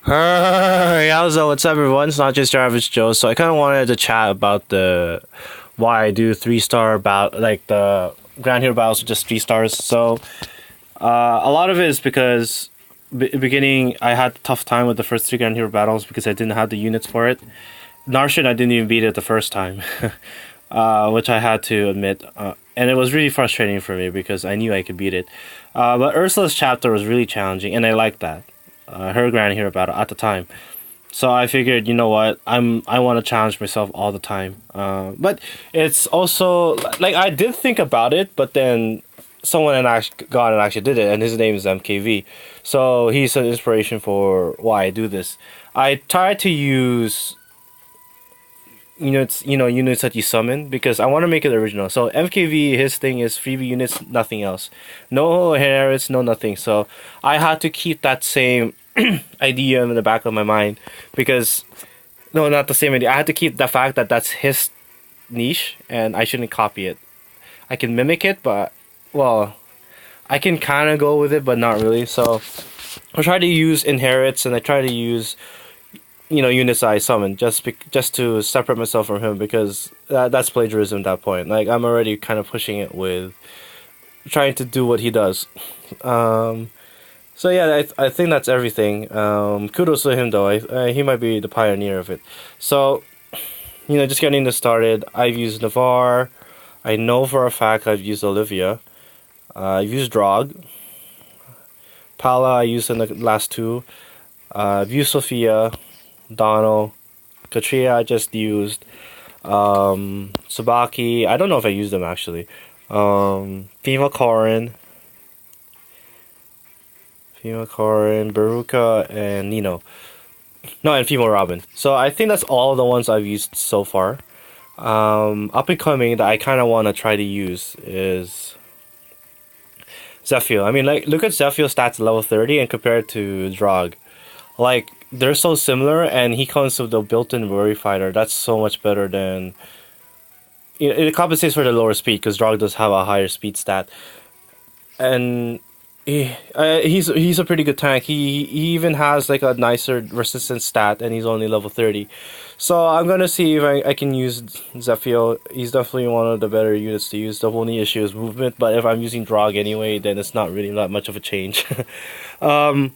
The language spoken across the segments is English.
Hey, what's up, everyone? It's not just your average Joe. So I kind of wanted to chat about the why I do 3 star about like the ground hero battles with just 3 stars. So a lot of it is because beginning I had a tough time with the first three ground hero battles because I didn't have the units for it. Narshin I didn't even beat it the first time, which I had to admit, and it was really frustrating for me because I knew I could beat it. But Ursula's chapter was really challenging, and I liked that. Her ground hero battle at the time. So I figured, you know what, I want to challenge myself all the time. But it's also like I did think about it, but then someone and actually got and actually did it, and his name is MKV. So he's an inspiration for why I do this. I try to use units that you summon because I want to make it original. So MKV, his thing is freebie units, nothing else, no inherits, no nothing. So I had to keep that same idea in the back of my mind because no, not the same idea. I had to keep the fact that that's his niche and I shouldn't copy it. I can mimic it, but well, I can kind of go with it, but not really. So I try to use inherits and I try to use units I summon just to separate myself from him because that's plagiarism at that point. Like I'm already kind of pushing it with trying to do what he does. So yeah, I think that's everything. Kudos to him though. He might be the pioneer of it. So just getting this started. I've used Navarre. I know for a fact I've used Olivia. I've used Drog. Pala I used in the last two. I've used Sophia, Donald, Katria I just used. Sabaki, I don't know if I used them actually. Fima Korin, Baruka, and Nino. No, and Female Robin. So I think that's all the ones I've used so far. Up and coming that I kind of want to try to use is Zephyr. I mean, like, look at Zephyr's stats at level 30 and compare it to Drog. Like, they're so similar, and he comes with the built-in Worry Fighter. That's so much better than... it compensates for the lower speed, because Drog does have a higher speed stat. And he's a pretty good tank. He even has like a nicer resistance stat, and he's only level 30. So I'm gonna see if I can use Zephyr. He's definitely one of the better units to use. The only issue is movement, but if I'm using Drog anyway, then it's not really that much of a change. um,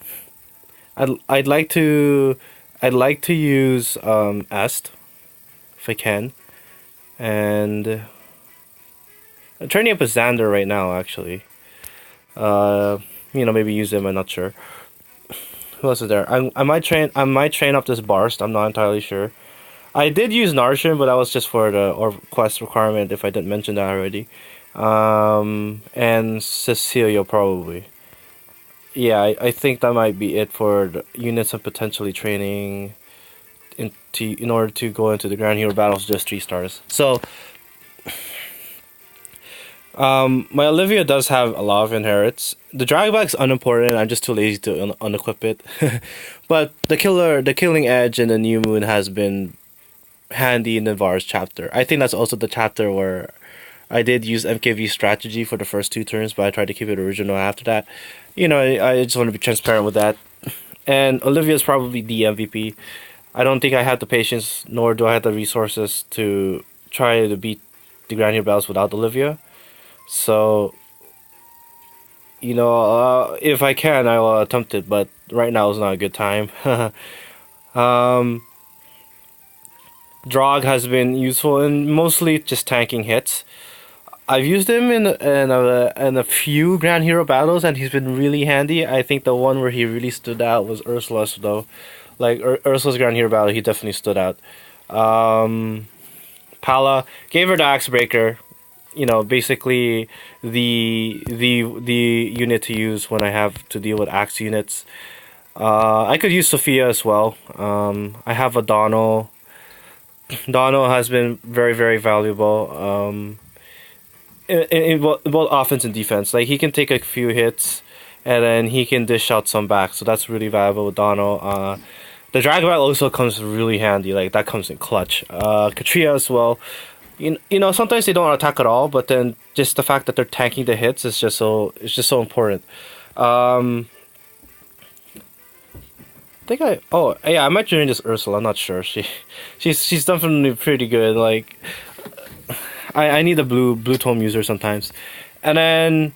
I'd like to use Est if I can, and I'm training up a Xander right now actually. Maybe use him. I'm not sure. Who else is there? I might train up this Barst. I'm not entirely sure. I did use Narshin, but that was just for the or quest requirement. If I didn't mention that already, and Cecilia probably. Yeah, I think that might be it for the units I'm potentially training in order to go into the Ground Hero battles. Just 3 stars. So my Olivia does have a lot of inherits. The dragback's unimportant. I'm just too lazy to unequip it. But the killing edge in the new moon has been handy in Navarre's chapter. I think that's also the chapter where I did use MKV strategy for the first 2 turns, but I tried to keep it original after that. I just want to be transparent with that. And Olivia's probably the MVP. I don't think I have the patience, nor do I have the resources to try to beat the Grand Hero battles without Olivia. So, if I can, I will attempt it, but right now is not a good time. Drog has been useful in mostly just tanking hits. I've used him in a few Grand Hero battles, and he's been really handy. I think the one where he really stood out was Ursula's, though. Like, Ursula's Grand Hero battle, he definitely stood out. Pala gave her the Axe Breaker. Basically the unit to use when I have to deal with axe units. I could use Sophia as well. I have a Donald. Donald has been very, very valuable in both offense and defense. Like, he can take a few hits and then he can dish out some back, so that's really valuable with Donald. The Dragback also comes really handy. Like, that comes in clutch. Katria as well. Sometimes they don't attack at all, but then just the fact that they're tanking the hits is just so important. think I. Oh, yeah, I might join this Ursula. I'm not sure. She's definitely pretty good. Like, I need a blue tome user sometimes, and then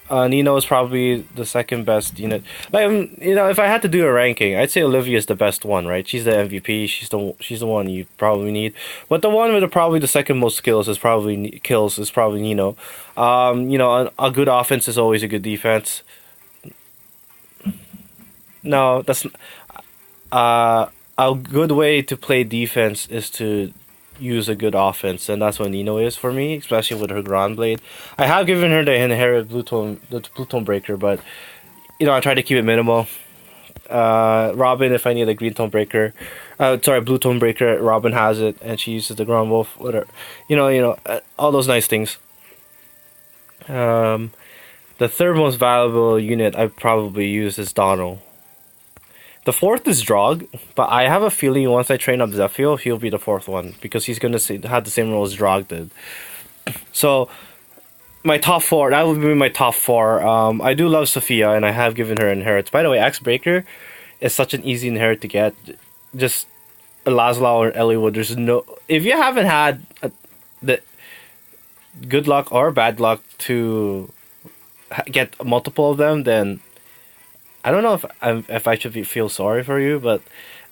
Nino is probably the second best unit. Like, if I had to do a ranking, I'd say Olivia is the best one, right? She's the MVP. She's the one you probably need. But the one with probably the second most kills is probably Nino. A good offense is always a good defense. No, that's a good way to play defense is to use a good offense, and that's what Nino is for me, especially with her Grand Blade. I have given her the inherited the Blue Tone Breaker, but I try to keep it minimal. Robin, if I need a Green Tone Breaker, Blue Tone Breaker, Robin has it, and she uses the Ground Wolf, whatever. All those nice things. The third most valuable unit I probably use is Donald. The fourth is Drog, but I have a feeling once I train up Zephyr, he'll be the fourth one because he's gonna have the same role as Drog did. So, my top four, that would be my top four. I do love Sophia, and I have given her inherits. By the way, Axe Breaker is such an easy inherit to get. Just Laszlo or Eliwood. There's no, if you haven't had the good luck or bad luck to get multiple of them, then I don't know if I should feel sorry for you, but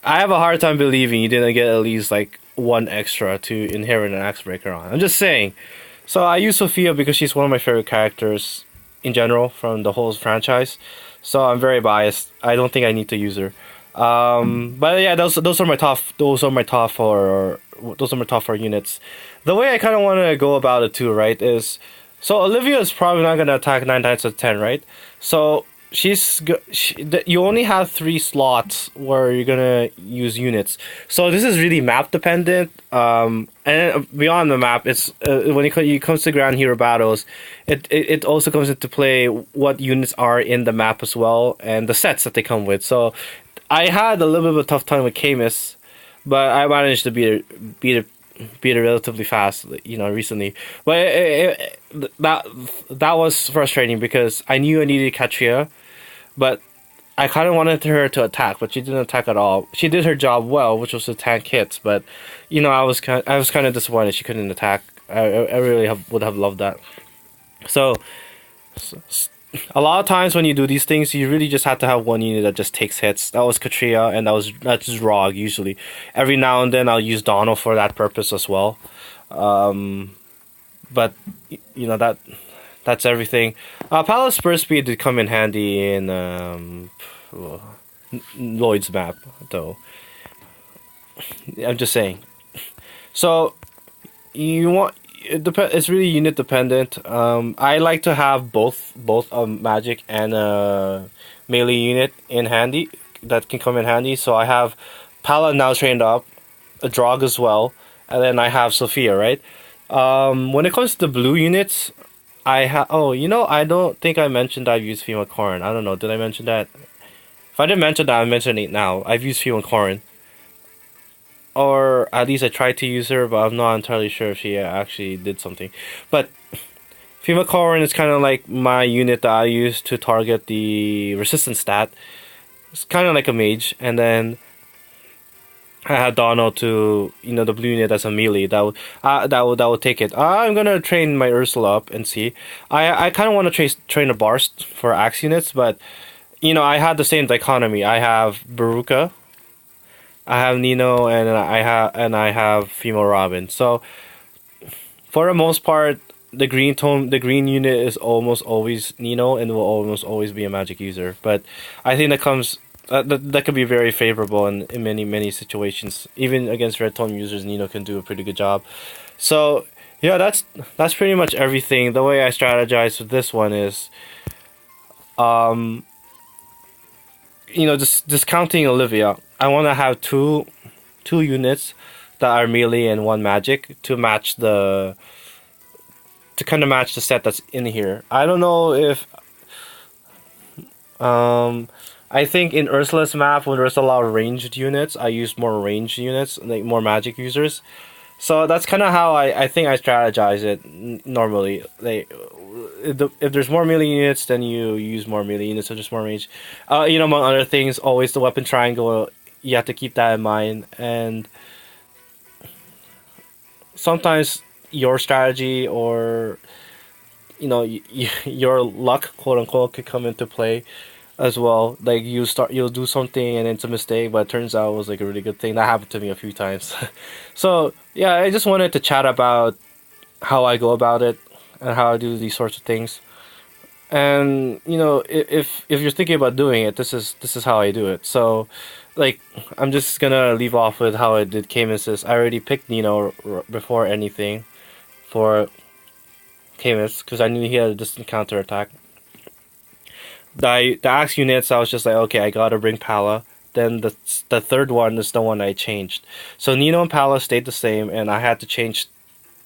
I have a hard time believing you didn't get at least like one extra to inherit an Axe Breaker on. I'm just saying. So I use Sophia because she's one of my favorite characters in general from the whole franchise. So I'm very biased. I don't think I need to use her. But yeah, those are my top four units. The way I kind of want to go about it too, right, is so Olivia is probably not going to attack 9 times out of 10, right? So you only have 3 slots where you're gonna use units, so this is really map dependent. And beyond the map, it's when it comes to ground hero battles, it also comes into play what units are in the map as well, and the sets that they come with. So I had a little bit of a tough time with Camus, but I managed to beat it relatively fast, recently. But that was frustrating because I knew I needed Katria, but I kind of wanted her to attack, but she didn't attack at all. She did her job well, which was to tank hits, but I was kind of disappointed she couldn't attack. I really would have loved that. So a lot of times when you do these things, you really just have to have one unit that just takes hits. That was Katria, and that's just Rog usually. Every now and then I'll use Donald for that purpose as well. But that's everything. Palace Burst Speed did come in handy in Lloyd's map, though. I'm just saying. So it's really unit dependent. I like to have both a magic and a melee unit in handy that can come in handy. So I have Pala now trained up, a Drog as well, and then I have Sophia, right? When it comes to the blue units, I don't think I mentioned I've used Fima Corrin. I don't know, did I mention that? If I didn't mention that, I'm mentioning it now. I've used Fima Corrin. Or at least I tried to use her, but I'm not entirely sure if she actually did something. But Fima Corrin is kind of like my unit that I use to target the resistance stat. It's kind of like a mage, and then I had Donald to the blue unit as a melee that would take it. I'm gonna train my Ursula up and see. I kind of want to train a Barst for axe units, but I had the same dichotomy. I have Baruka, I have Nino, and I have female Robin. So for the most part, the green unit is almost always Nino and will almost always be a magic user. But I think that could be very favorable in many situations. Even against red tone users, Nino can do a pretty good job. So yeah, that's pretty much everything. The way I strategize with this one is, just discounting Olivia, I want to have two units that are melee and one magic to kind of match the set that's in here. I don't know if I think in Ursula's map, when there's a lot of ranged units, I use more ranged units, like more magic users. So that's kind of how I think I strategize it normally. if there's more melee units, then you use more melee units, so there's more range. Among other things, always the weapon triangle. You have to keep that in mind, and sometimes your strategy or your luck, quote unquote, could come into play as well. Like you'll do something and it's a mistake, but it turns out it was like a really good thing. That happened to me a few times. So yeah, I just wanted to chat about how I go about it and how I do these sorts of things. And if you're thinking about doing it, this is how I do it. So, like, I'm just gonna leave off with how I did Camus. I already picked Nino before anything for Camus because I knew he had a distant counter attack. The axe units, I was just like, okay, I gotta bring Pala. Then the third one is the one I changed. So Nino and Pala stayed the same, and I had to change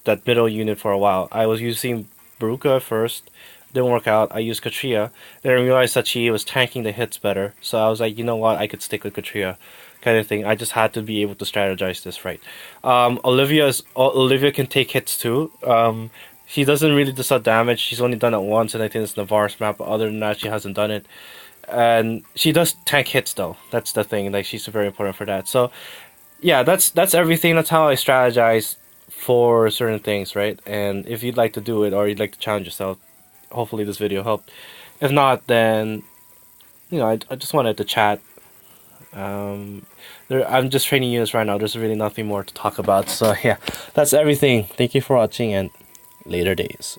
that middle unit for a while. I was using Baruka at first, didn't work out. I used Katria. Then I realized that she was tanking the hits better. So I was like, you know what, I could stick with Katria, kind of thing. I just had to be able to strategize this right. Olivia can take hits too. She doesn't really do some damage. She's only done it once, and I think it's Navarre's map. But other than that, she hasn't done it. And she does tank hits though. That's the thing. Like she's very important for that. So yeah, that's everything. That's how I strategize for certain things, right? And if you'd like to do it or you'd like to challenge yourself, hopefully this video helped. If not, then I just wanted to chat. I'm just training units right now. There's really nothing more to talk about. So yeah, that's everything. Thank you for watching and later days.